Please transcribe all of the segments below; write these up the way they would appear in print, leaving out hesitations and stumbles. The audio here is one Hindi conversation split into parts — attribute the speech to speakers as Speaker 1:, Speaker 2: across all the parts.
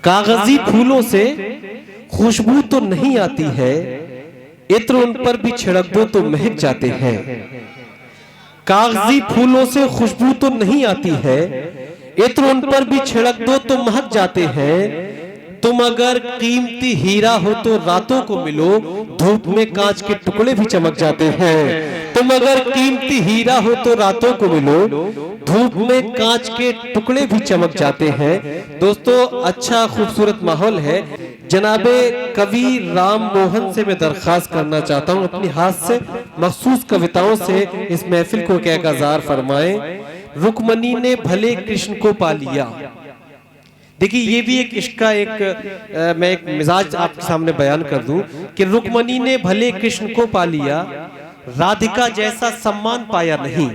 Speaker 1: कागजी फूलों से खुशबू तो नहीं आती है, इत्र उन पर भी छिड़क दो तो महक जाते हैं। कागजी फूलों से खुशबू तो नहीं आती है, इत्र उन पर भी छिड़क दो तो महक जाते हैं। तुम अगर कीमती हीरा हो तो रातों को मिलो, धूप में कांच के टुकड़े भी चमक जाते हैं। तुम अगर कीमती हीरा हो तो रातों को मिलो, धूप में कांच के टुकड़े भी चमक जाते हैं। दोस्तों, अच्छा खूबसूरत माहौल है। जनाबे कवि राम मोहन से मैं दरख्वास्त करना चाहता हूं, अपनी हाथ से मखसूस कविताओं से इस महफिल को एक आगाज़ फरमाएं। रुक्मणी ने भले कृष्ण को पा लिया। देखिए, ये भी एक इश्क का मैं एक मिजाज आपके सामने बयान कर दूं कि रुक्मणी ने भले कृष्ण को पा लिया, राधिका जैसा सम्मान पाया नहीं।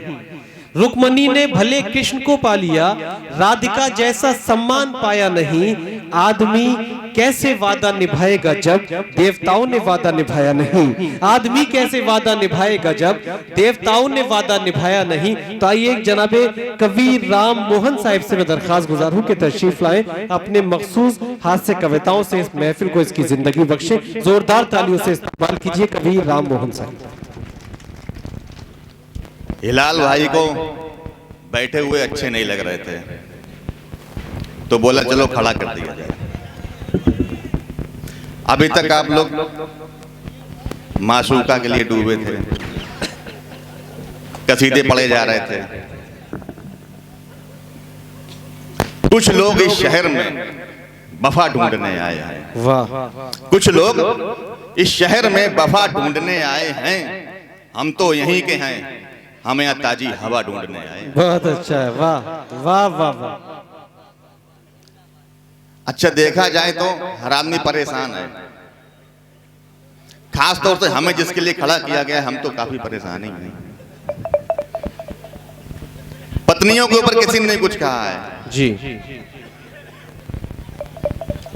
Speaker 1: रुक्मणी ने भले कृष्ण को पा लिया, राधिका जैसा सम्मान पाया नहीं। आदमी कैसे वादा निभाएगा जब देवताओं ने वादा निभाया नहीं। आदमी कैसे वादा निभाएगा जब देवताओं ने वादा निभाया नहीं। तो आइए जनाबे कवि राम मोहन साहिब से मैं दरख्वास्त गुजार हूं कि तशरीफ लाएं, अपने मखसूस हाथ से कविताओं से इस महफिल को इसकी जिंदगी बख्शे। जोरदार तालियों से इस्तेमाल कीजिए कवि राम मोहन साहिब।
Speaker 2: हिलाल भाई को बैठे हुए अच्छे नहीं लग रहे थे, तो बोला चलो खड़ा कर दिया जाए। अभी तक आप लोग माशूका के लिए डूबे थे, कसीदे पढ़े जा रहे थे। कुछ लोग इस शहर में वफा ढूंढने आए हैं।
Speaker 1: वाह।
Speaker 2: कुछ लोग इस शहर में वफा ढूंढने आए हैं। हम तो यहीं के हैं, हमें यहाँ ताजी हवा ढूंढने आए।
Speaker 1: बहुत अच्छा है। वाह वाह वाह वाह।
Speaker 2: अच्छा, देखा जाए तो हर आदमी परेशान है। खास तौर से हमें जिसके लिए खड़ा किया गया, हम तो काफी परेशान ही हैं। पत्नियों के ऊपर किसी ने कुछ कहा है
Speaker 1: जी।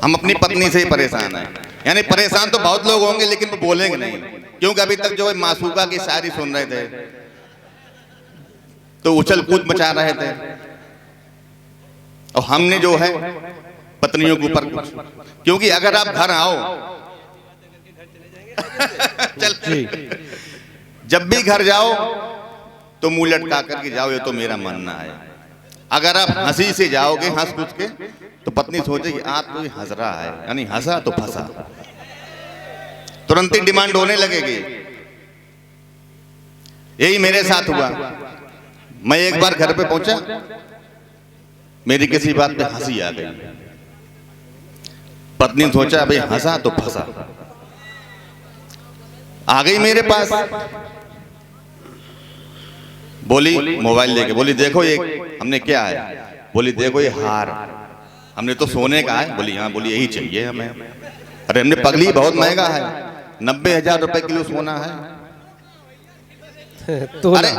Speaker 2: हम अपनी पत्नी से ही परेशान हैं। यानी परेशान तो बहुत लोग होंगे, लेकिन वो बोलेंगे नहीं, क्योंकि अभी तक जो मासूका की शायरी सुन रहे थे तो उछल कूद मचा रहे थे, और हमने जो है पत्नियों के ऊपर कुछ, क्योंकि अगर आप घर आओ चल जी, जब भी घर जाओ तो मुंह लटका करके जाओ, ये तो मेरा मानना है। अगर आप हंसी से जाओगे, हंस कुछ के, तो पत्नी सोचेगी आप तो ये हंस रहा है, यानी हंसा तो फंसा, तुरंत ही डिमांड होने लगेगी। यही मेरे साथ हुआ। मैं एक बार घर पे पहुंचा, मेरी किसी बात पे हंसी आ गई। पत्नी ने सोचा भाई हंसा तो फंसा, आ गई मेरे पास, बोली मोबाइल लेके, बोली देखो ये हमने क्या है। बोली देखो ये हार, हमने तो सोने का है। बोली हाँ। बोली यही चाहिए हमें। अरे हमने पगली बहुत महंगा है, 90,000 रुपए किलो सोना है।
Speaker 1: तो
Speaker 2: अरे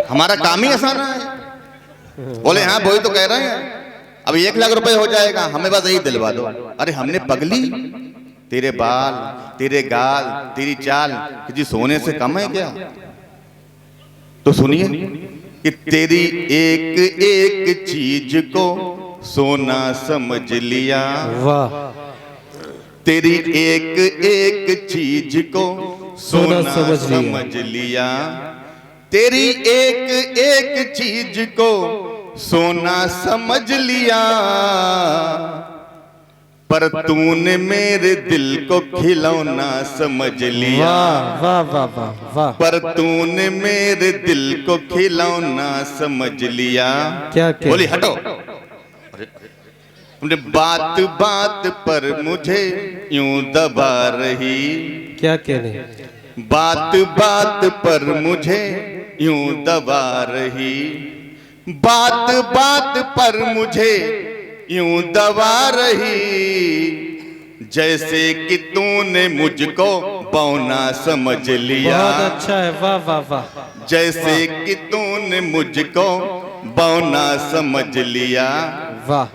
Speaker 2: हमारा काम ही आसान है। बोले हाँ वही तो कह रहे हैं, अब 1 लाख रुपए हो जाएगा, हमें बस यही दिलवा दो। अरे हमने पगली, तेरे बाल, तेरे गाल, तेरी चाल किसी सोने से कम है क्या? तो सुनिए कि तेरी एक एक चीज को सोना समझ लिया।
Speaker 1: वाह।
Speaker 2: तेरी एक एक चीज को सोना समझ लिया। तेरी एक एक चीज को सोना समझ लिया, पर तूने मेरे दिल को खिलौना समझ लिया।
Speaker 1: वाह वाह वाह वाह।
Speaker 2: पर तूने मेरे दिल को खिलौना समझ लिया।
Speaker 1: क्या
Speaker 2: बोली हटो। तुमने बात बात पर मुझे यूं दबा रही।
Speaker 1: क्या कहने।
Speaker 2: बात बात पर मुझे यूं दबा रही। बात बात पर मुझे यूं दबा रही, जैसे कि तूने मुझको बौना समझ लिया।
Speaker 1: बहुत अच्छा है। वाह वाह वाह।
Speaker 2: जैसे कि तूने मुझको बौना समझ लिया।
Speaker 1: वाह।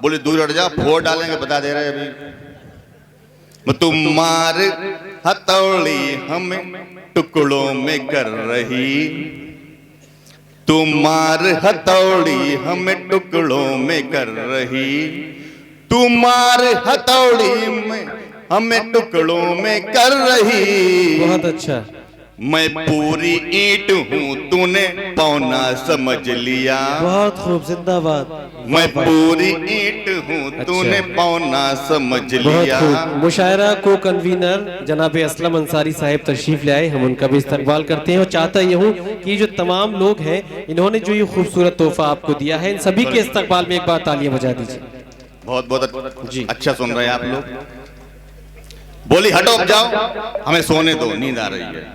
Speaker 2: बोले दूर हट जा, फोड़ डालेंगे, बता दे रहे अभी। तुम मार हथौड़ी हमें टुकड़ों में कर रही। तुम मार हथौड़ी हमें टुकड़ों में कर रही। तुम्हार हथौड़ी में हमें टुकड़ों में कर रही।
Speaker 1: बहुत अच्छा।
Speaker 2: मैं पूरी ईंट हूँ तूने पौना समझ लिया।
Speaker 1: बहुत खूब, जिंदाबाद।
Speaker 2: मैं पूरी ईंट हूँ तूने पौना समझ लिया।
Speaker 1: बहुत खूब। मुशायरा को कन्वीनर जनाब असलम अंसारी साहब तशरीफ ले आए, हम उनका भी इस्तकबाल करते हैं और चाहता यह हूँ कि जो तमाम लोग हैं इन्होंने जो ये खूबसूरत तोहफा आपको दिया है, इन सभी के इस्तकबाल में एक बार तालियां बजा दीजिए।
Speaker 2: बहुत बहुत जी अच्छा सुन रहे हैं आप लोग। बोली हटो अब जाओ, हमें सोने दो, नींद आ रही है।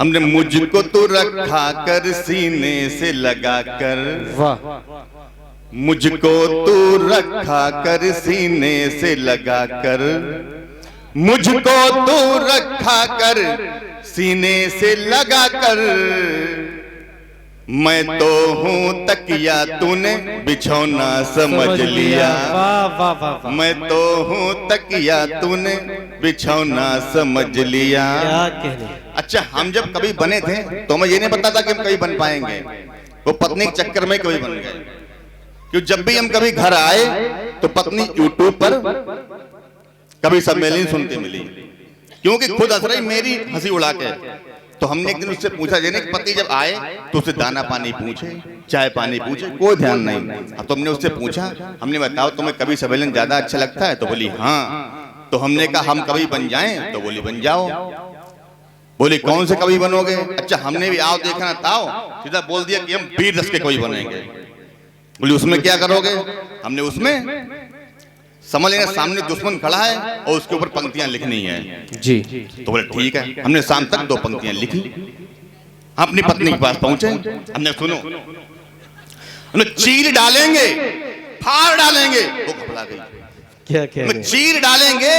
Speaker 2: हमने मुझको तो रखा कर सीने से लगा कर।
Speaker 1: वाह।
Speaker 2: मुझको तो रखा कर सीने से लगा कर। मुझको तो रखा कर सीने से लगा कर। मैं तो हूँ तकिया तूने बिछौना समझ लिया।
Speaker 1: वाह वाह वाह।
Speaker 2: मैं तो हूँ तकिया तूने बिछौना समझ लिया।
Speaker 1: क्या कहने।
Speaker 2: अच्छा, हम जब कभी बने थे तो हमें ये नहीं पता था कि हम कभी बन पाएंगे। वो पत्नी के चक्कर में कभी बन गए। क्यों जब भी हम कभी घर आए तो पत्नी यूट्यूब पर कभी सम्मेलन सुनते मिली, क्योंकि खुद हंस रही मेरी हंसी उड़ा के। तो हमने एक दिन उससे पूछा, जैसे पति जब आए तो उसे दाना पानी पूछे, चाय पानी पूछे, कोई ध्यान नहीं। अब तो हमने उससे पूछा, हमने बताओ तुम्हें कभी सम्मेलन ज्यादा अच्छा लगता है? तो बोली हाँ। तो हमने कहा हम कभी बन जाएं? तो बोली बन जाओ। बोली कौन से कवि बनोगे? अच्छा, हमने भी आओ देखना ताओ, सीधा बोल दिया कि हम वीर रस के कवि बनेंगे। बोली उसमें क्या करोगे? हमने उसमें समझ लेना सामने दुश्मन खड़ा है और उसके ऊपर पंक्तियां लिखनी है
Speaker 1: जी।
Speaker 2: तो बोले ठीक है। हमने शाम तक 2 पंक्तियां लिखी। अपनी पत्नी के पास पहुंचे, हमने सुनो, हमने चीर डालेंगे, फाड़ डालेंगे। वो घबरा गई।
Speaker 1: क्या क्या?
Speaker 2: चीर डालेंगे,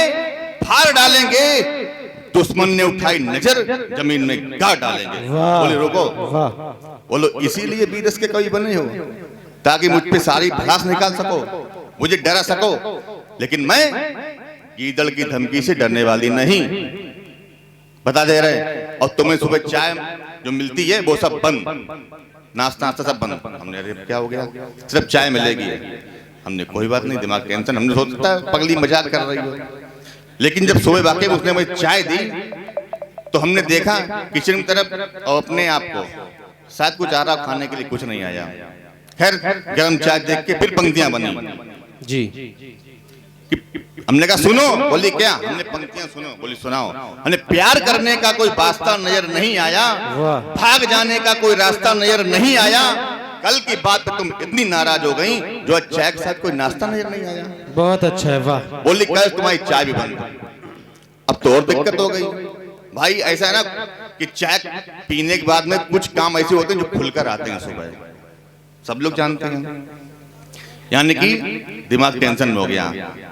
Speaker 2: फाड़ डालेंगे, दुश्मन ने उठाई नजर, जमीन में गाड़ डालेंगे। बोले रुको। बोलो इसीलिए वीर रस के कवि बने हो, ताकि मुझ पे सारी भड़ास निकाल सको, मुझे डरा सको। लेकिन मैं गीदड़ की धमकी से डरने वाली नहीं, बता दे रहे। और तुम्हें सुबह चाय जो मिलती है वो सब बंद, नाश्ता नाश्ता सब बंद। हमने अरे क्या हो गया, सिर्फ चाय मिलेगी। हमने कोई बात नहीं, दिमाग टेंशन, हमने सोचता है पगली मजाक कर रही हो। लेकिन जब सुबह वाकई में उसने मुझे चाय दी तो हमने देखा किचन की तरफ और अपने आप को शायद कुछ आ रहा, खाने के लिए कुछ नहीं आया। खैर गर्म चाय देख के फिर पंक्तियां बनी
Speaker 1: जी।
Speaker 2: हमने कहा सुनो। बोली क्या? हमने पंक्तियां सुनो। बोली सुनाओ। हमने प्यार करने का कोई वास्ता नजर नहीं आया, भाग जाने का कोई रास्ता नजर नहीं आया। कल की बात पे तुम इतनी नाराज हो गई जो आज चाय के साथ कोई नाश्ता नजर नहीं आया।
Speaker 1: बहुत अच्छा है, वाह।
Speaker 2: बोली कल तुम्हारी चाय भी बंद। अब तो और दिक्कत हो गई भाई। ऐसा है ना कि चाय पीने के बाद में कुछ काम ऐसे होते हैं जो खुलकर आते हैं सुबह, सब लोग जानते हैं। यानी कि दिमाग टेंशन में हो गया।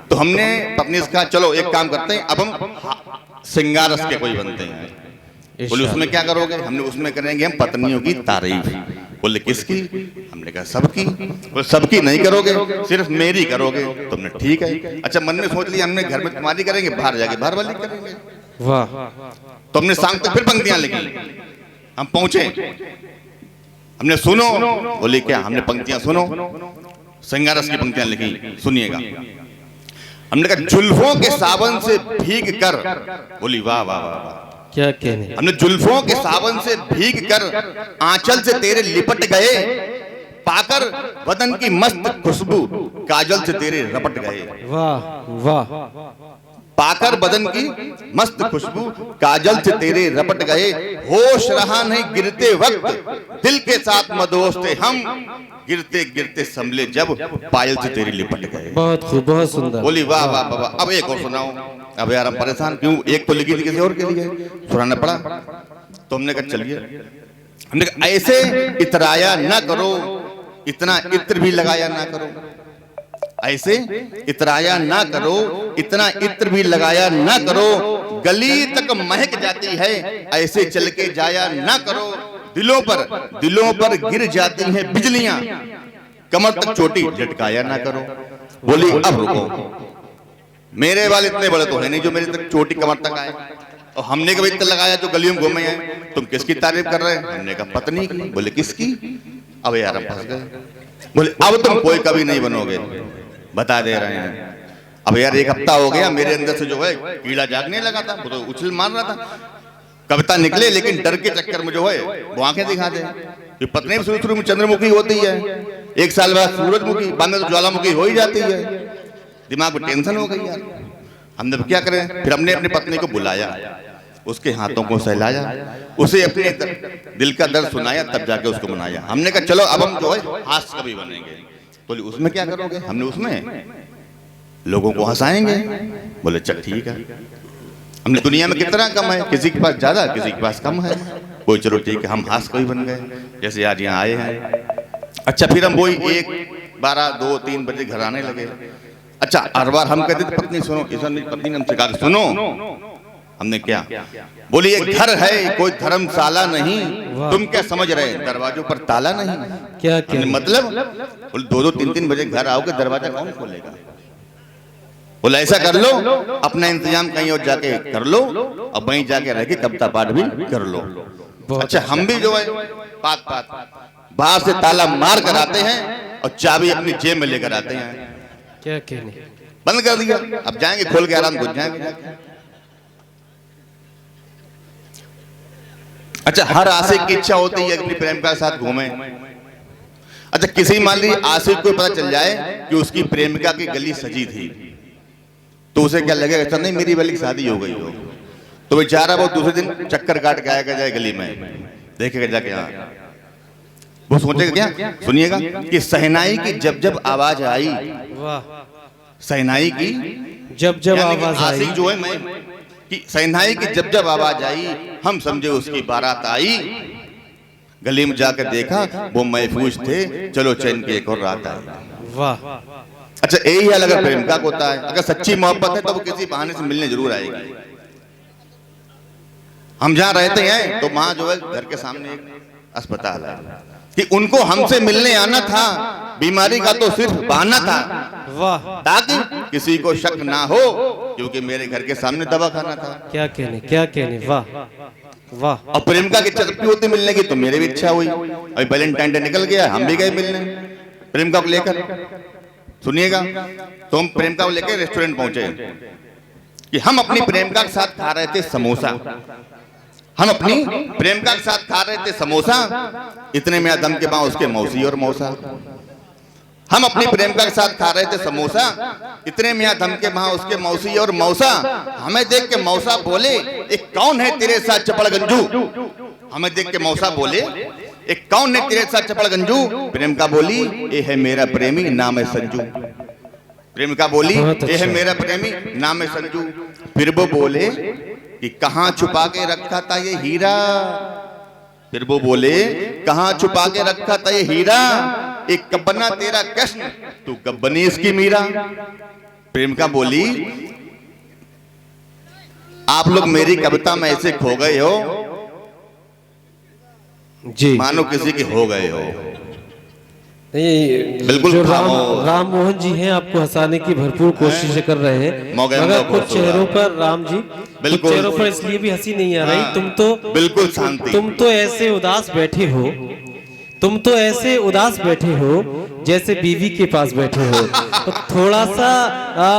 Speaker 2: तो हमने पत्नी से कहा चलो एक काम करते हैं, अब हम श्रृंगार रस के कोई बनते हैं। बोले उसमें क्या करोगे? हमने उसमें करेंगे हम पत्नियों की तारीफ। बोले किसकी? हमने कहा सबकी। बोले सबकी नहीं करोगे, सिर्फ मेरी करोगे। तो हमने ठीक है। अच्छा, मन में सोच लिया हमने घर में तुम्हारी करेंगे, बाहर जाके बाहर वाली करेंगे।
Speaker 1: वाह।
Speaker 2: तो हमने शाम तक फिर पंक्तियां लिखी। हम पहुंचे, हमने सुनो। बोले क्या? हमने पंक्तियां सुनो, श्रृंगार रस की पंक्तियां लिखी, सुनिएगा। हमने कहा जुल्फों के सावन से भीग कर। बोली वाह वाह वाह,
Speaker 1: क्या कहने।
Speaker 2: हमने जुल्फों के सावन से भीग कर आंचल से तेरे लिपट गए, पाकर बदन की मस्त खुशबू काजल से तेरे रपट गए।
Speaker 1: वाह वाह।
Speaker 2: पाकर बदन की मस्त खुशबू काजल से तेरे रपट गए। होश रहा नहीं गिरते वक्त, दिल के साथ मदोश थे हम, गिरते गिरते संभले जब पायल से तेरी लिपट गए।
Speaker 1: बहुत खूब, बहुत सुंदर।
Speaker 2: बोली वाह वाह वाह। अब एक और सुनाओ। अब यार हम परेशान क्यों, एक तो लिखी थी किसी और के लिए, सुनाना पड़ा। तो हमने कहा चलिए, हमने कहा ऐसे इतराया ना करो, इतना इत्र भी लगाया ना करो। ऐसे इतराया ना करो, इतना इत्र भी लगाया ना करो। गली तक महक जाती है, ऐसे चल के जाया ना करो। दिलों पर गिर जाती हैं बिजलियां, कमर तक चोटी लटकाया ना करो। बोली अब रुको, मेरे वाले इतने बड़े तो है नहीं जो मेरे तक चोटी कमर तक आए, और हमने कभी इतना लगाया जो गलियों में घूमे हैं। तुम किसकी तारीफ कर रहे हैं? हमने कहा पत्नी की। बोले किसकी? अब यार हम फंस गए। बोले अब तुम कोई कभी नहीं बनोगे, बता दे रहे हैं। अब यार 1 हफ्ता हो गया, मेरे अंदर से जो है कीड़ा जागने लगा था, वो तो उछल मार रहा था। कविता निकले, लेकिन डर के चक्कर में जो है वो आंखें दिखा दे। ये पत्नी भी शुरू में चंद्रमुखी होती है, 1 साल बाद सूरजमुखी, बाद में तो ज्वालामुखी हो ही जाती है। दिमाग में टेंशन हो गई यार। हमने क्या करें, फिर हमने अपनी पत्नी को बुलाया, उसके हाथों को सहलाया, उसे अपने दिल का दर्द सुनाया, तब जाके उसको मनाया। हमने कहा चलो अब हम जो है हास्य कवि बनेंगे। बोले उसमें क्या करोगे? हमने उसमें लोगों को हंसाएंगे। बोले चल ठीक है। हमने दुनिया में कितना कम है, किसी के पास ज्यादा, किसी के पास कम है। कोई चलो ठीक है, हम हास्य कवि बन गए, जैसे आज यहाँ आए हैं। अच्छा, फिर हम वही 1, 12, 2, 3 बजे घर आने लगे। अच्छा, हर बार हम कहते थे पत्नी सुनो, ऐसा नहीं, पत्नी ने हमसे कहा सुनो। हमने क्या बोली, ये घर है कोई धर्मशाला नहीं, तुम क्या समझ रहे, दरवाजों पर ताला नहीं।
Speaker 1: क्या
Speaker 2: मतलब 2-2, 3-3 बजे घर आओगे, दरवाजा कौन खोलेगा? बोला ऐसा कर लो, अपना इंतजाम कहीं और जाके कर लो, और वहीं जाके रह के कविता पाठ भी कर लो। अच्छा, हम भी जो है पात बाहर से ताला मार कर आते हैं और चाबी अपनी जेब में लेकर आते हैं।
Speaker 1: क्या कहने,
Speaker 2: बंद कर दिया, अब जाएंगे खोल के आराम घुस जाएंगे। अच्छा, हर आशिक की इच्छा होती है अपनी प्रेमिका के साथ घूमे। अच्छा, किसी मान ली आशिक को पता चल जाए कि उसकी प्रेमिका की गली सजी थी, तो उसे क्या लगेगा, अच्छा नहीं मेरी वाली की शादी हो गई हो, तो बेचारा वो दूसरे दिन चक्कर काट के आएगा जाए गली में, देखेगा जाके यहाँ, वो सोचेगा क्या, सुनिएगा कि सहनाई की जब जब आवाज आई, सहनाई की जब जब आवाज आई, जो है मैं कि सहनाई की जब जब आवाज आई, हम समझे उसकी बारात आई। गली में जाकर देखा वो महफूज थे, चलो चैन की एक और रात आई। वाह। अच्छा, यही हाल अगर प्रेमिका को होता है, अगर सच्ची मोहब्बत है तो वो किसी बहाने से मिलने जरूर आएगी। हम जहाँ रहते हैं तो वहां जो है घर के सामने एक अस्पताल है, कि उनको हमसे मिलने आना था, बीमारी का तो सिर्फ बहाना था, वाह, ताकि किसी को शक ना हो, क्योंकि मेरे घर के सामने दवा खाना था। क्या कहने, वाह वाह। और प्रेमिका की इच्छा सबकी होती मिलने की, तो मेरी भी इच्छा हुई। अभी वैलेंटाइन डे निकल गया, हम भी गए मिलने प्रेमिका को लेकर। सुनिएगा, तो हम प्रेमिका को लेकर रेस्टोरेंट पहुंचे कि हम अपनी प्रेमिका के साथ खा रहे थे समोसा। हम अपनी प्रेमिका के साथ खा रहे थे समोसा, इतने में आदम के बाद उसके मौसी और मौसा। हम अपनी प्रेमिका के साथ खा रहे थे समोसा, इतने में आदम के वहां उसके मौसी और मौसा। हमें देख के मौसा बोले, एक कौन है तेरे साथ चपड़ गंजू? हमें देख के मौसा बोले, एक कौन है तेरे साथ चपड़ गंजू? प्रेमिका बोली, ये है मेरा प्रेमी, नाम है संजू। प्रेमिका बोली, ये है मेरा प्रेमी, नाम है संजू। फिर वो बोले कि कहां छुपा के रखा था ये हीरा? फिर वो बोले, कहां छुपा के रखा था ये हीरा? एक कब्बना तेरा कृष्ण, तू कब्बनी इसकी मीरा। प्रेमिका बोली, आप लोग मेरी कविता में ऐसे खो गए हो जी, मानो किसी के हो गए हो।
Speaker 1: नहीं, बिल्कुल जो राम मोहन जी हैं आपको हंसाने की भरपूर कोशिश कर रहे हैं, मगर कुछ चेहरों पर राम जी, कुछ चेहरों पर इसलिए भी हंसी नहीं आ रही। तुम तो
Speaker 2: बिल्कुल शांति,
Speaker 1: तुम तो ऐसे उदास बैठे हो, तुम तो ऐसे उदास बैठे हो जैसे बीवी के पास बैठे हो। तो थोड़ा सा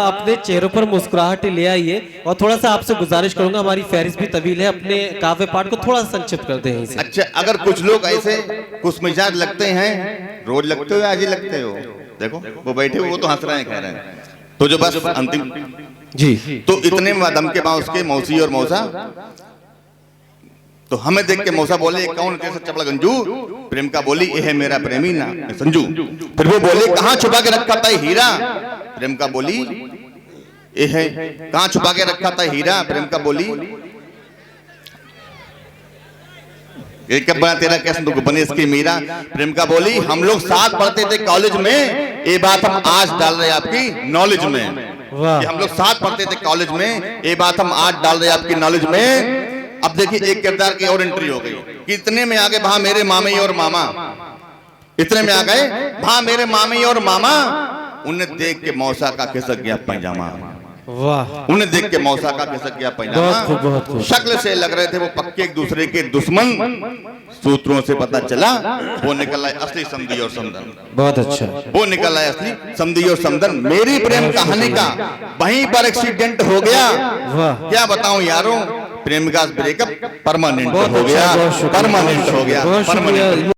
Speaker 1: अपने चेहरों पर मुस्कुराहट ले आइए। और थोड़ा सा आपसे गुजारिश करूंगा, हमारी फहरिस्त भी तवील है, अपने काव्य पाठ को थोड़ा सा संक्षिप्त कर दें इसे।
Speaker 2: अच्छा, अगर कुछ लोग ऐसे खुश मिजाज लगते हैं, रोज लगते हो, आज ही लगते हो, देखो वो बैठे वो तो हंस रहे हैं, कह रहे हैं, तो जो बस अंतिम
Speaker 1: जी,
Speaker 2: तो इतने में आदम के बाद उसके मौसी और मौसा। तो हमें देख के मौसा बोले, कौन तेरे साथ चपड़ा गंजू? प्रेमिका बोली, ये है मेरा प्रेमी, ना संजू। फिर वो बोले, कहां छुपा के रखा था हीरा? प्रेमिका बोली, ये है कहां छुपा के रखा था हीरा? प्रेमिका बोली, ये कब बना तेरा कैसे तू बने इसकी मीरा? प्रेमिका बोली, हम लोग साथ पढ़ते थे कॉलेज में, ये बात हम आज डाल रहे हैं आपकी नॉलेज में। हम लोग साथ पढ़ते थे कॉलेज में, ये बात हम आज डाल रहे हैं आपकी नॉलेज में। अब देखिए, एक किरदार की और एंट्री हो गई कि इतने में आ गए वहां मेरे मामी और मामा। इतने में आ गए वहां मेरे मामी और मामा। उन्हें देख के मौसा का खिसक गया पैजामा।
Speaker 1: वाह,
Speaker 2: उन्हें देख के मौसा का खिसक गया
Speaker 1: बहुत खूब, बहुत
Speaker 2: पैजामा।
Speaker 1: खूब।
Speaker 2: शक्ल से लग रहे थे वो पक्के एक दूसरे के दुश्मन। सूत्रों से पता चला वो निकल आए असली समधी और समदन।
Speaker 1: बहुत अच्छा।
Speaker 2: वो निकल आए असली समधी और समदन। मेरी प्रेम कहानी का वहीं पर एक्सीडेंट हो गया।
Speaker 1: वाह,
Speaker 2: क्या बताऊं यारों, प्रेम का ब्रेकअप परमानेंट
Speaker 1: बहुत
Speaker 2: हो गया,
Speaker 1: अच्छा, बहुत शुक्रिया,
Speaker 2: परमानेंट हो गया,
Speaker 1: बहुत
Speaker 2: परमानेंट।
Speaker 1: शुक्रिया।